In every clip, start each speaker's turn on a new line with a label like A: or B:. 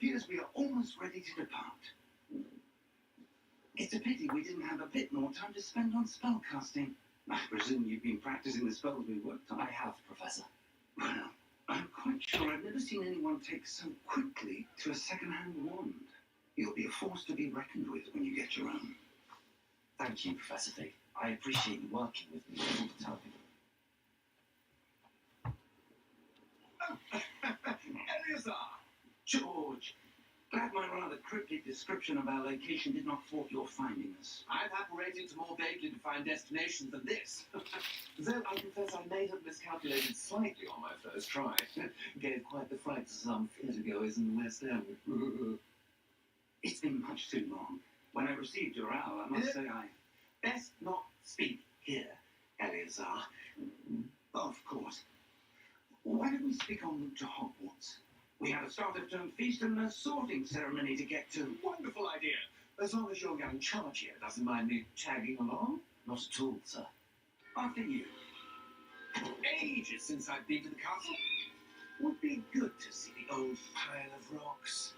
A: appears we are almost ready to depart. It's a pity we didn't have a bit more time to spend on spellcasting. I presume you've been practicing the spells we worked on.
B: I have, Professor.
A: Well, I'm quite sure I've never seen anyone take so quickly to a second-hand wand. You'll be a force to be reckoned with when you get your own.
B: Thank you, Professor Fig. I appreciate you working with me all the time.
A: Eleazar! George! Glad my rather cryptic description of our location did not thwart your finding us.
C: I've apparated to more vaguely defined destinations than this. Though I confess I may have miscalculated slightly on my first try. Gave quite the fright to some theatre-goers in the West End.
A: It's been much too long. When I received your owl, I must say I...
C: Best not speak here, Eleazar.
A: Of course. Why don't we speak en route to Hogwarts? We have a start-of-term feast and a sorting ceremony to get to.
C: Wonderful idea. As long as your young charge here doesn't mind me tagging along.
B: Not at all, sir.
A: After you.
C: Ages since I've been to the castle. Would be good to see the old pile of rocks.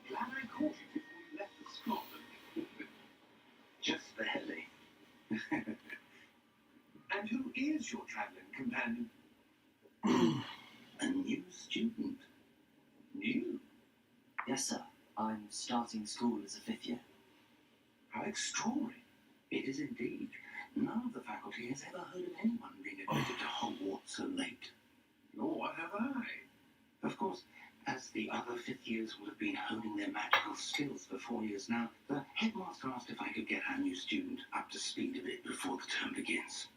A: Glad I caught you before you left for Scotland. Just barely.
C: And who is your travelling companion?
A: A new student.
C: New?
B: Yes, sir. I'm starting school as a fifth year.
A: How extraordinary. It is indeed. None of the faculty has ever heard of anyone being admitted to Hogwarts so late.
C: Nor have I.
A: Of course, as the other fifth years will have been honing their magical skills for 4 years now, the headmaster asked if I could get our new student up to speed a bit before the term begins.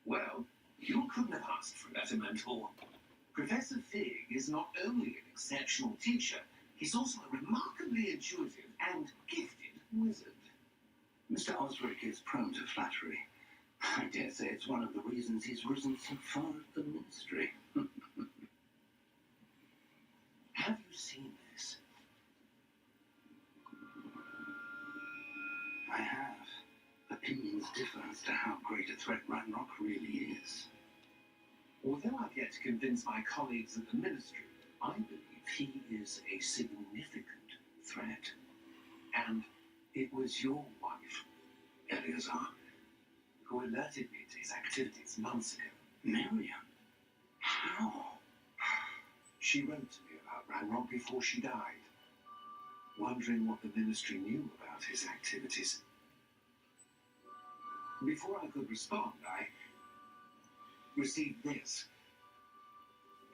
C: Well, you couldn't have asked for a better mentor. Professor Fig is not only an exceptional teacher, he's also a remarkably intuitive and gifted wizard.
A: Mr. Osric is prone to flattery. I dare say it's one of the reasons he's risen so far at the ministry.
C: Have you seen this?
A: I have. Opinions differ as to how great a threat Ranrock really is.
C: Although I've yet to convince my colleagues at the ministry, I believe he is a significant threat. And it was your wife, Eleazar, who alerted me to his activities months ago.
A: Miriam? How?
C: She wrote to me about Ranrock before she died, wondering what the ministry knew about his activities. Before I could respond, I received this.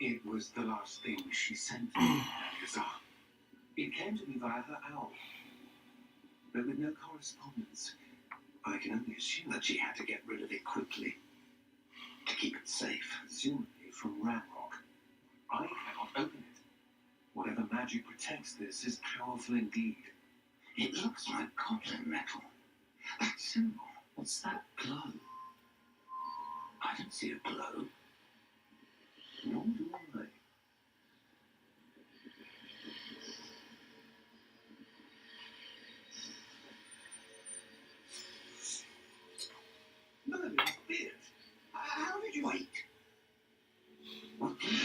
C: It was the last thing she sent me, Eleazar. It came to me via her owl, but with no correspondence.
A: I can only assume that she had to get rid of it quickly to keep it safe.
C: Presumably from Ranrock. I cannot open it. Whatever magic protects this is powerful indeed.
A: It looks like goblin metal. That symbol.
B: What's that glow?
A: I don't see a glow.
C: Nor do I. Merlin's beard. How did you...
A: Wait. What did you do?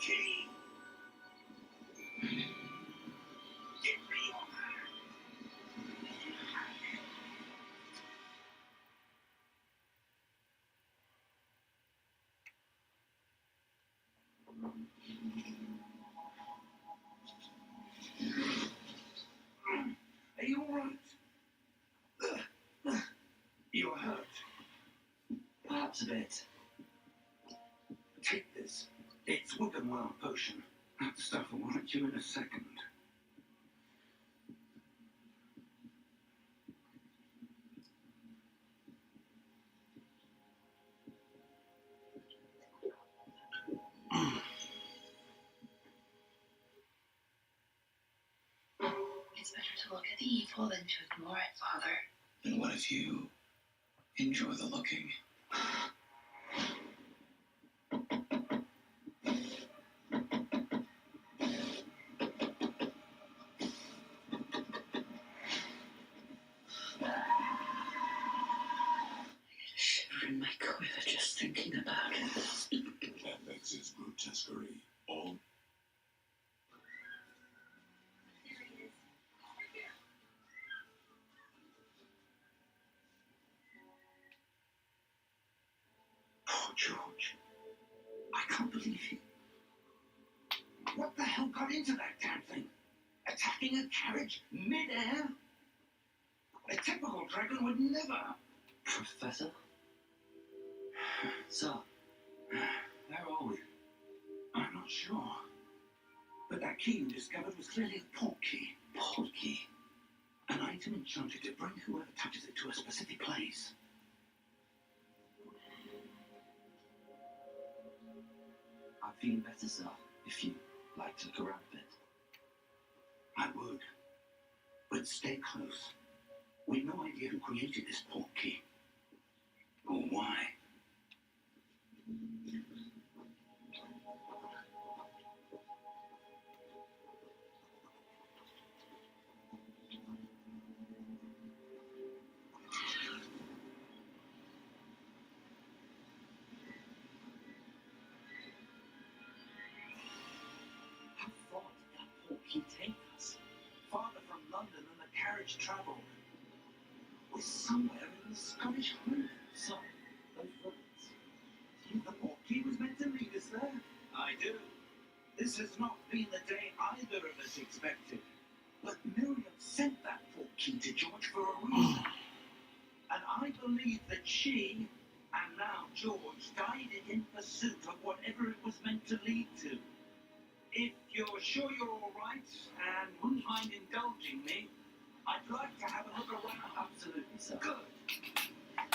A: key! Give me your hand! Are you alright? You're hurt.
B: Perhaps a bit.
A: Take this. It's Wickenwell potion. That stuff will right you in a second.
D: It's better to look at the evil than to ignore it, Father.
A: Then what if you enjoy the looking?
D: Shiver in my quiver just thinking about it.
E: FX's grotesquerie. All
A: Oh, George. I can't believe you. What the hell got into that damn thing? Attacking a carriage mid-air? A typical dragon would never.
B: Professor? Sir, where are we?
A: I'm not sure. But that key you discovered was clearly a port key.
B: Port key.
A: An item enchanted to bring whoever touches it to a specific place.
B: I'm feeling better, sir, if you'd like to look around a bit.
A: I would. But stay close. We've no idea who created this port key. Or why.
B: How far did that port key take us?
A: Farther from London than the carriage travelled. We're somewhere in the Scottish Highlands.
B: Sir, those ruins.
A: The port key was meant to lead us there. I do. This has not been the day either of us expected. But Miriam sent that port key to George for a reason. And I believe that she, and now George, guided in pursuit of whatever it was meant to lead to. If you're sure you're all right and wouldn't mind indulging me, I'd like to have a look around.
B: Absolutely, sir.
A: Good.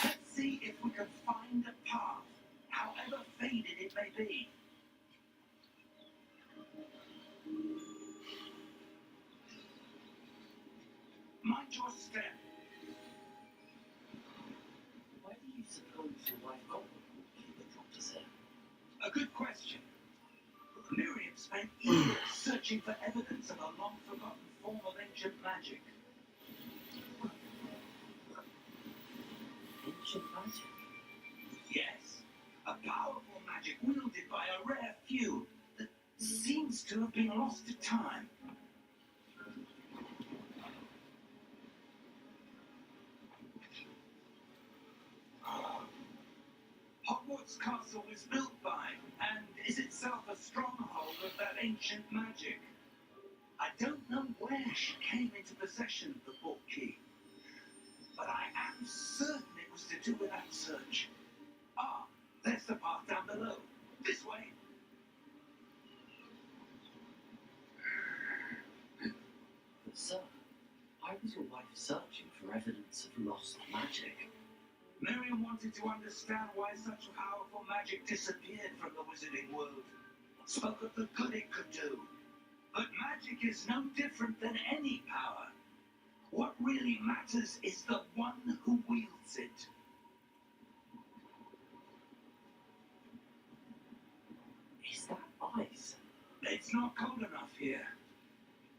A: Let's see if we can find a path, however faded it may be. Mind your step.
B: Why do you suppose your wife got the port key that dropped us here?
A: A good question. Miriam spent years searching for evidence of a long-forgotten form of ancient magic.
B: Ancient magic?
A: Yes, a powerful magic wielded by a rare few that seems to have been lost to time. Hogwarts Castle was built by, and is itself a stronghold of that ancient magic. I don't know where she came into possession of the port key, but I am certain it was to do with that search. Ah, there's the path down below. This way.
B: But sir, why was your wife searching for evidence of lost magic?
A: Miriam wanted to understand why such powerful magic disappeared from the wizarding world. Spoke of the good it could do. But magic is no different than any power. What really matters is the one who wields it.
B: Is that ice?
A: It's not cold enough here.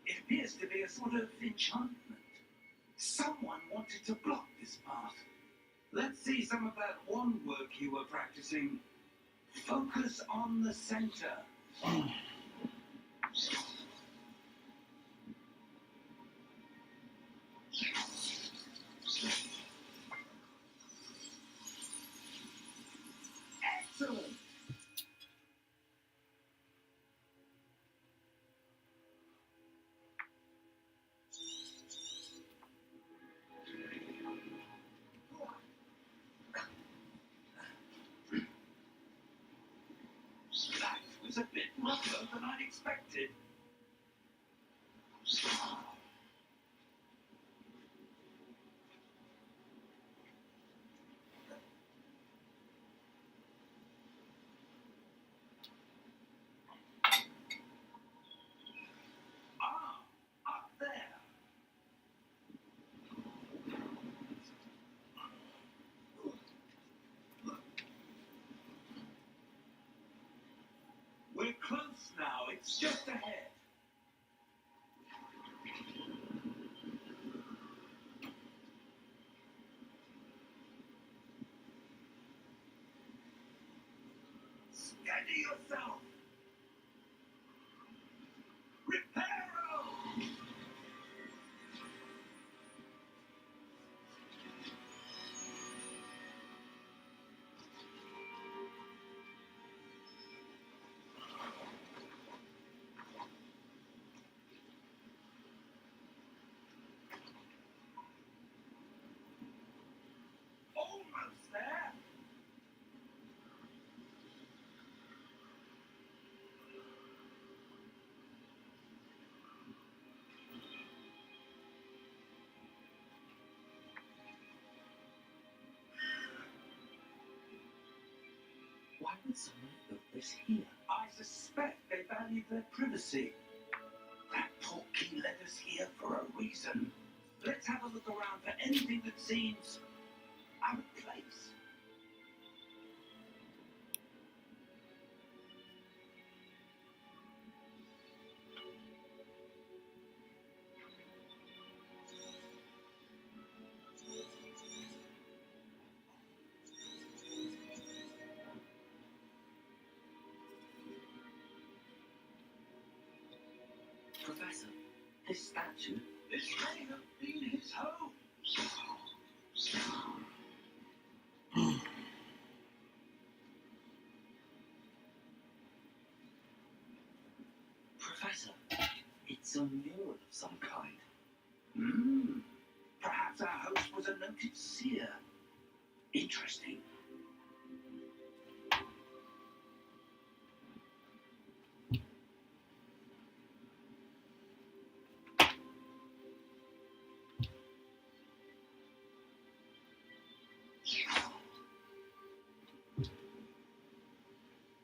A: It appears to be a sort of enchantment. Someone wanted to block this path. Let's see some of that wand work you were practicing. Focus on the center. Excellent. That was a bit rougher than I'd expected. Ah, up there. We're close now. It's just ahead. Steady yourself. Reparo! Almost there.
B: Why would someone put this here?
A: I suspect they valued their privacy. That portkey led us here for a reason. Let's have a look around for anything that seems out of place.
B: Professor, this statue.
A: This may have been his home.
B: Professor, it's a mural of some kind.
A: Hmm. Perhaps our host was a noted seer. Interesting.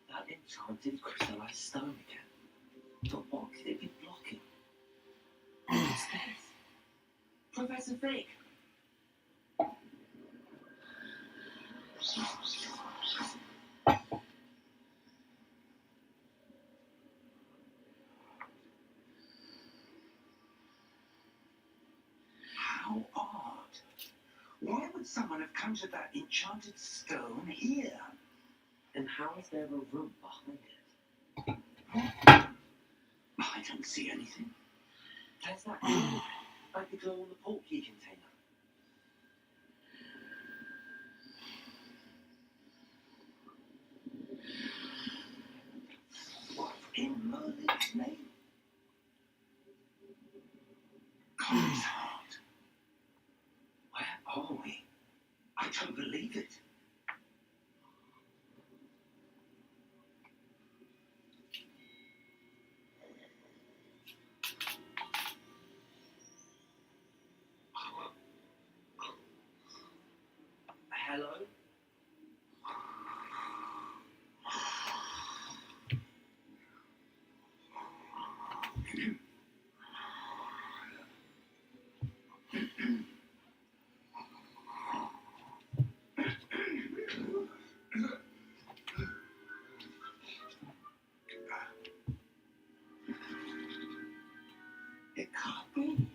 B: That enchanted crystallized stone again. But what could it be blocking? What's this? Professor Fig!
A: How odd. Why would someone have conjured that enchanted stone here?
B: And how is there a room behind it?
A: I don't see anything.
B: There's that glow, like the glow on the portkey container.
A: What in Merlin's name? Colin's heart. Where are we? I don't believe it.
B: Hello?
A: It can't be.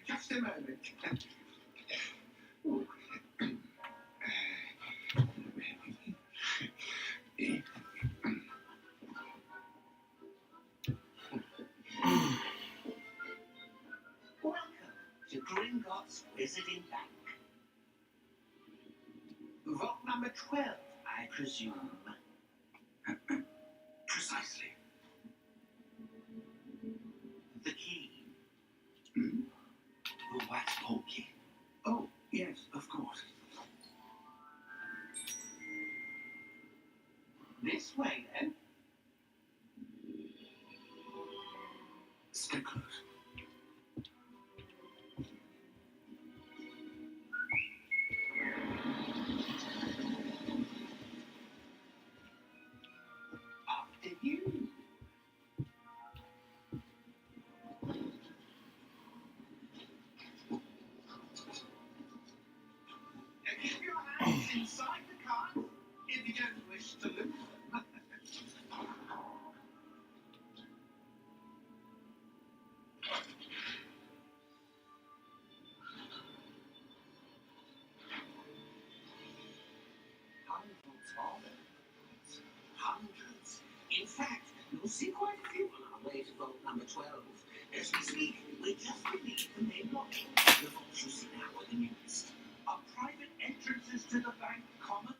A: Just a moment. class wizarding back. Vault number 12, I presume.
C: Precisely.
A: The key.
C: Hmm?
A: The wax pole key.
C: Oh, yes, of course.
A: This way, then.
C: Stay close.
A: After you. Keep your hands inside the cart if you don't wish to lose them. How many votes are there? Hundreds. In fact, you'll see quite a few on our way to vote number 12. As we speak, we're just beneath the main lobby. The votes you see now are the newest. Are private entrances to the bank common?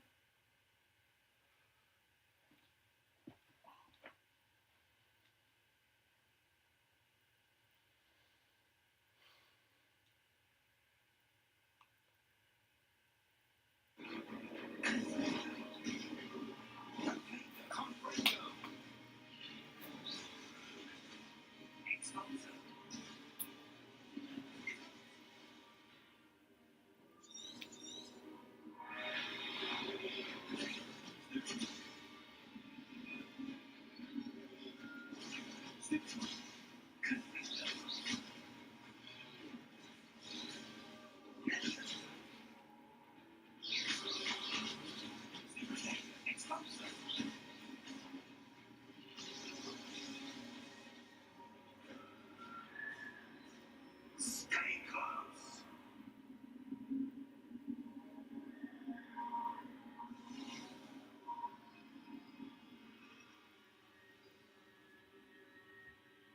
A: Stay close.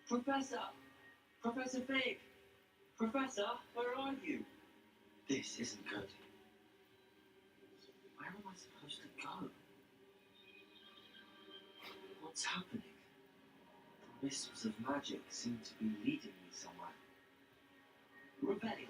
B: Professor! Professor Fig! Professor, where are you? This isn't good. Where am I supposed to go? What's happening? The wisps of magic seem to be leading me somewhere. Rebellion.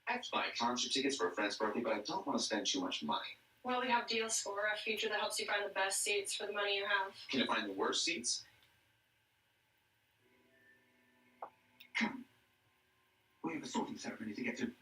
F: I have to buy concert tickets for a friend's birthday, but I don't want to spend too much money.
G: Well, we have Deal Score, a feature that helps you find the best seats for the money you have.
F: Can I find the worst seats?
C: Come. We have a sorting ceremony to get to.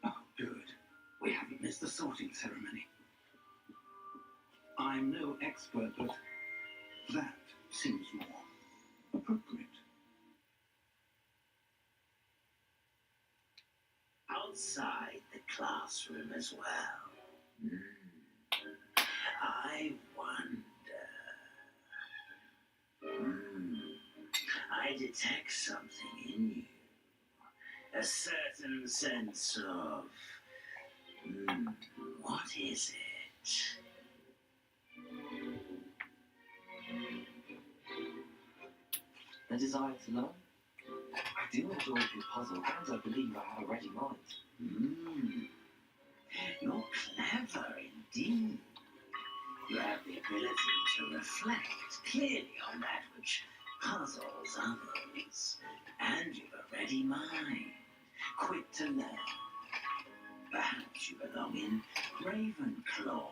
C: Oh, good. We haven't missed the sorting ceremony. I'm no expert, but that seems more appropriate.
A: Outside the classroom as well. I wonder.
B: I detect something in you. A certain sense of... what is it?
D: The desire to learn. I do enjoy a good puzzle, and I believe I have a ready mind.
B: You're clever indeed. You have the ability to reflect clearly on that which puzzles others. And you've a ready mind, quick to learn. Perhaps you belong in Ravenclaw.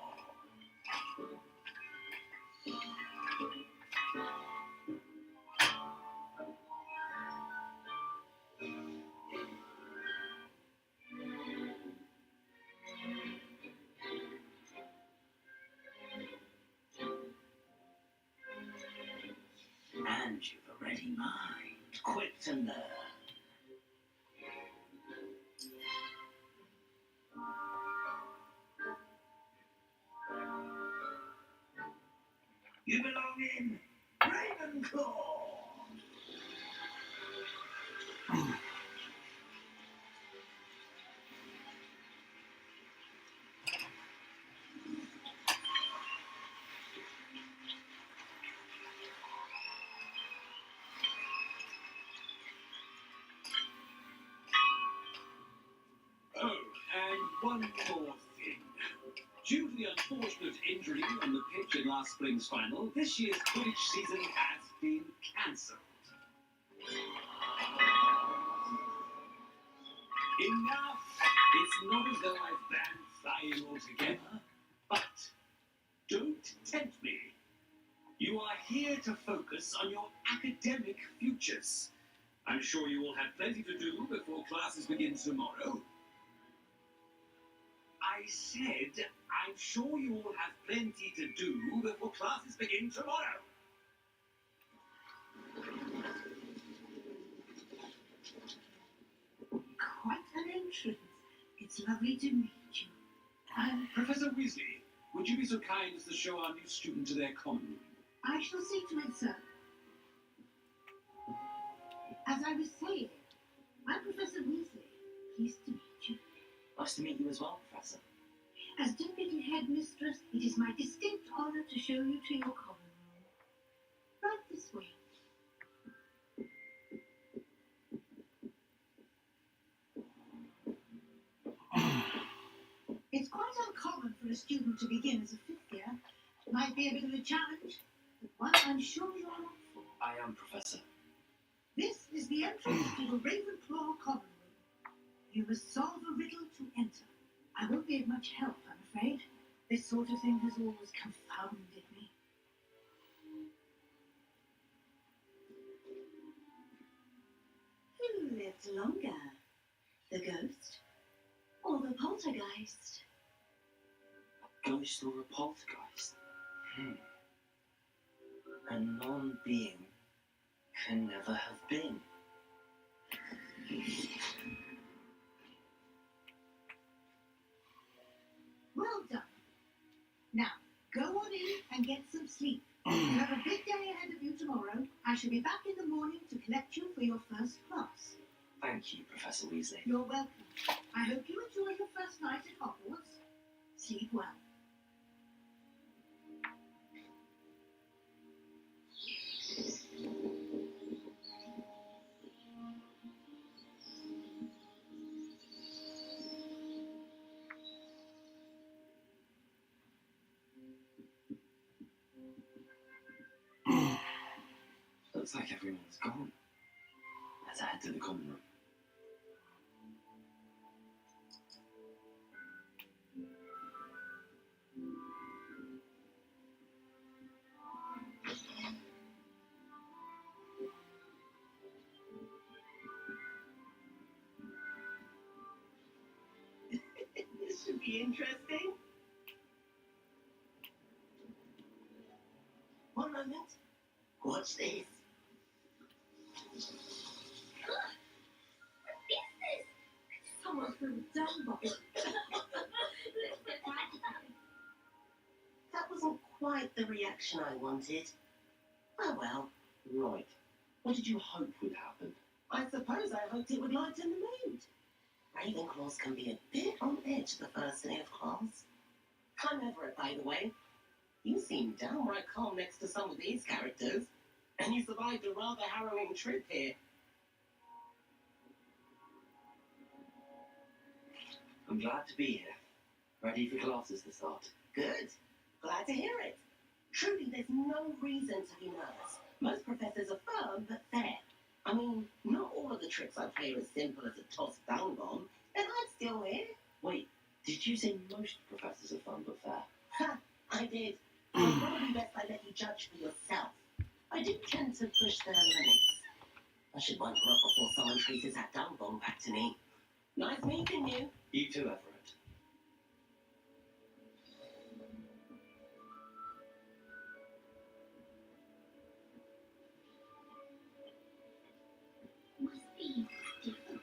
B: And you've a ready mind, quick to learn. You belong in Ravenclaw.
C: Oh, and one more thing. Due to the unfortunate injury on the pitch in last spring's final, this year's Quidditch season has been cancelled. Enough! It's not as though I've banned flying altogether, but don't tempt me. You are here to focus on your academic futures. I'm sure you will have plenty to do before classes begin tomorrow. I said, I'm sure you will have plenty to do before classes begin tomorrow.
H: Quite an entrance. It's lovely to meet you.
C: Professor Weasley, would you be so kind as to show our new student to their common room?
H: I shall see to it, sir. As I was saying, I'm Professor Weasley. Pleased to meet you.
D: Nice to meet you as well, Professor.
H: As Deputy Headmistress, it is my distinct honour to show you to your common room. Right this way. It's quite uncommon for a student to begin as a fifth year. Might be a bit of a challenge, but one I'm sure you're up for.
D: I am, Professor.
H: This is the entrance to the Ravenclaw common room. You must solve a riddle to enter. I won't be of much help, I'm afraid. This sort of thing has always confounded me.
I: Who lived longer? The ghost or the poltergeist?
D: A ghost or a poltergeist? A non-being can never have been.
H: Well done. Now, go on in and get some sleep. You have a big day ahead of you tomorrow. I shall be back in the morning to collect you for your first class.
D: Thank you, Professor Weasley.
H: You're welcome. I hope you enjoy your first night at Hogwarts. Sleep well.
D: Looks like everyone's gone. Let's head to the common room.
I: This should be interesting. One moment. What's this?
H: Someone threw a dumb bottle.
I: That wasn't quite the reaction I wanted. Oh well.
D: Right. What did you hope would happen?
B: I suppose I hoped it would lighten the mood. Ravenclaws can be a bit on edge the first day of class. I'm Everett, by the way. You seem downright calm next to some of these characters, and you survived a rather harrowing trip here.
D: I'm glad to be here. Ready for classes to start.
B: Good. Glad to hear it. Truly, there's no reason to be nervous. Most professors are firm but fair. I mean, not all of the tricks I play are as simple as a tossed down bomb, and I'm still here.
D: Wait, did you say most professors are fun but fair?
B: Ha! I did. It's probably best I let you judge for yourself. I do tend to push their limits. I should wind her up before someone traces that down bomb back to me. Nice meeting you.
D: You too, Everett.
J: Must be different.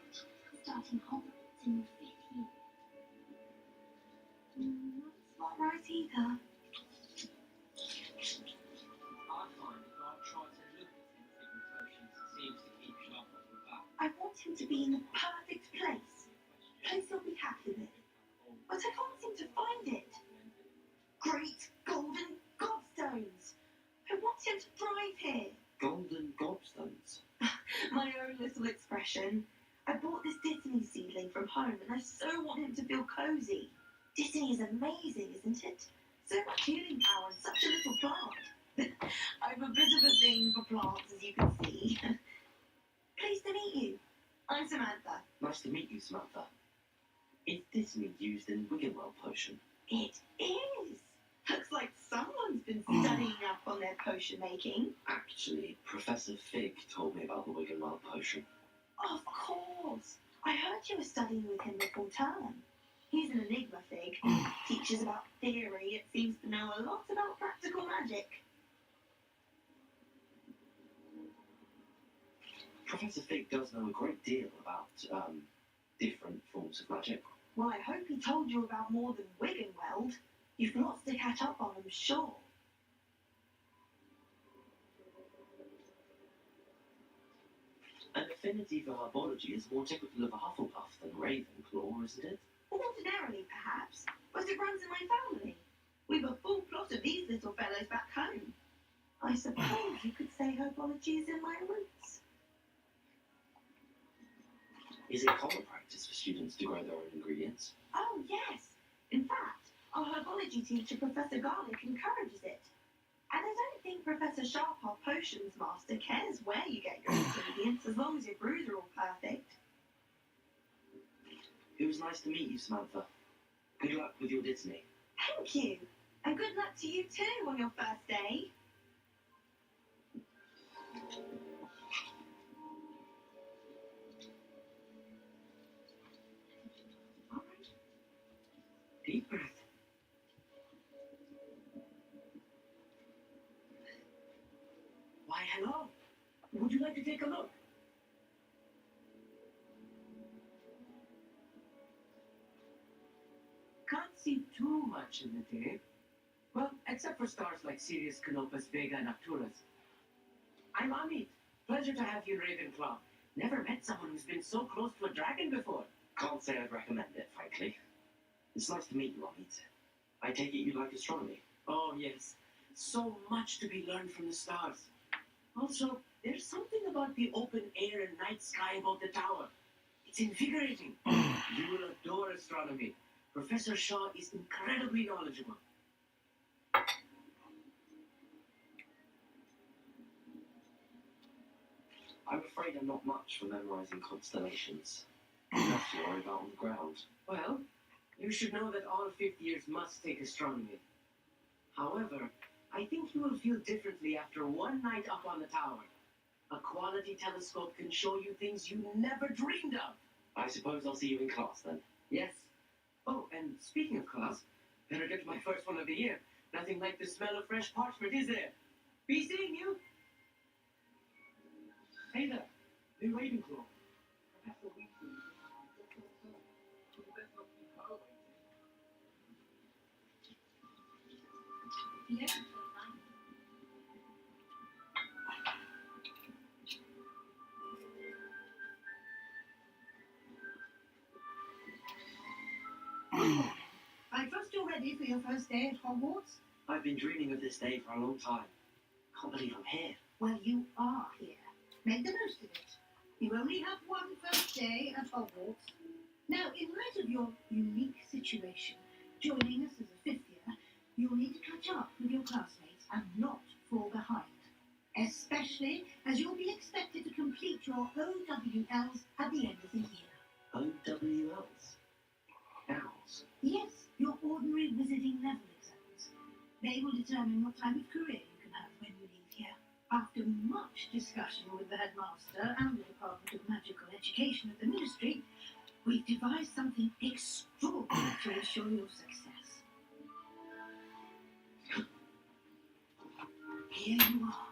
J: Starting Hogwarts in your 5th year.
I: That's not right either.
K: I find if I try to look at him different potions, it seems to keep sharp off the back.
I: I want him to be in the perfect place. Place he'll be happy with. But I can't seem to find it. Great golden gobstones. I want him to thrive here.
D: Golden gobstones.
I: My own little expression. I bought this Disney seedling from home and I so want him to feel cozy. Disney is amazing, isn't it? So much healing power in such a little plant. I'm a bit of a thing for plants, as you can see. Pleased to meet you. I'm Samantha.
D: Nice to meet you, Samantha. Is Disney used in Wiggenweld potion?
I: It is. Looks like someone's been studying up on their potion making.
D: Actually, Professor Fig told me about the Wiggenweld potion.
I: Of course. I heard you were studying with him before term. He's an enigma, Fig. Teaches about theory, it seems to know a lot about practical magic.
D: Professor Fig does know a great deal about, different forms of magic.
I: Well, I hope he told you about more than Wiggenweld. You've lots to catch up on, I'm sure.
D: An affinity for herbology is more typical of a Hufflepuff than Ravenclaw, isn't it?
I: Ordinarily, perhaps, but it runs in my family. We've a full plot of these little fellows back home. I suppose you could say herbology is in my roots.
D: Is it common practice for students to grow their own ingredients?
I: Oh, yes. In fact, our herbology teacher, Professor Garlick, encourages it. And I don't think Professor Sharp, our potions master, cares where you get your ingredients as long as your brews are all perfect.
D: It was nice to meet you, Samantha. Good luck with your Disney.
I: Thank you. And good luck to you too on your first day.
D: All right. Deep breath. Why, hello. Would you like to take a look?
K: Can't see too much in the day. Well, except for stars like Sirius, Canopus, Vega, and Arcturus. I'm Amit. Pleasure to have you in Ravenclaw. Never met someone who's been so close to a dragon before.
D: Can't say I'd recommend it, frankly. It's nice to meet you, Amit. I take it you like astronomy.
K: Oh, yes. So much to be learned from the stars. Also, there's something about the open air and night sky above the tower. It's invigorating. You will adore astronomy. Professor Shaw is incredibly knowledgeable.
D: I'm afraid I'm not much for memorizing constellations. Enough to worry about on the ground.
K: Well, you should know that all fifth years must take astronomy. However, I think you will feel differently after one night up on the tower. A quality telescope can show you things you never dreamed of.
D: I suppose I'll see you in class then.
K: Yes. Oh, and speaking of class, better get to my first one of the year. Nothing like the smell of fresh parchment, is there? Be seeing you. Hey there, new Ravenclaw. Professor Weasley. You best not keep her waiting.
J: You don't feel
H: ready for your first day at Hogwarts?
D: I've been dreaming of this day for a long time. Can't believe I'm here.
H: Well, you are here. Make the most of it. You only have one first day at Hogwarts. Now, in light of your unique situation, joining us as a fifth year, you'll need to catch up with your classmates and not fall behind. Especially as you'll be expected to complete your OWLs at the end of the year.
D: OWLs? Owls?
H: Yes, your ordinary wizarding level exams. They will determine what type of career you can have when you leave here. After much discussion with the headmaster and the Department of Magical Education at the Ministry, we've devised something extraordinary to ensure your success. Here you are.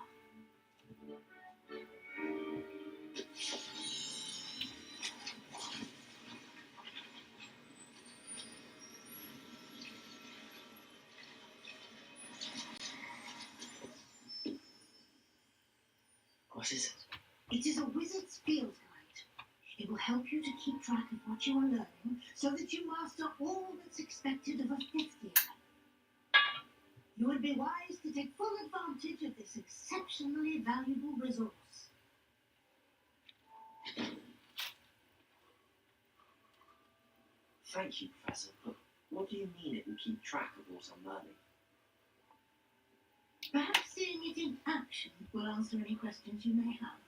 D: What is it?
H: It is a wizard's field guide. It will help you to keep track of what you are learning so that you master all that's expected of a fifth year. You would be wise to take full advantage of this exceptionally valuable resource.
D: Thank you, Professor, but what do you mean it will keep track of what I'm learning?
H: Perhaps seeing it in action will answer any questions you may have.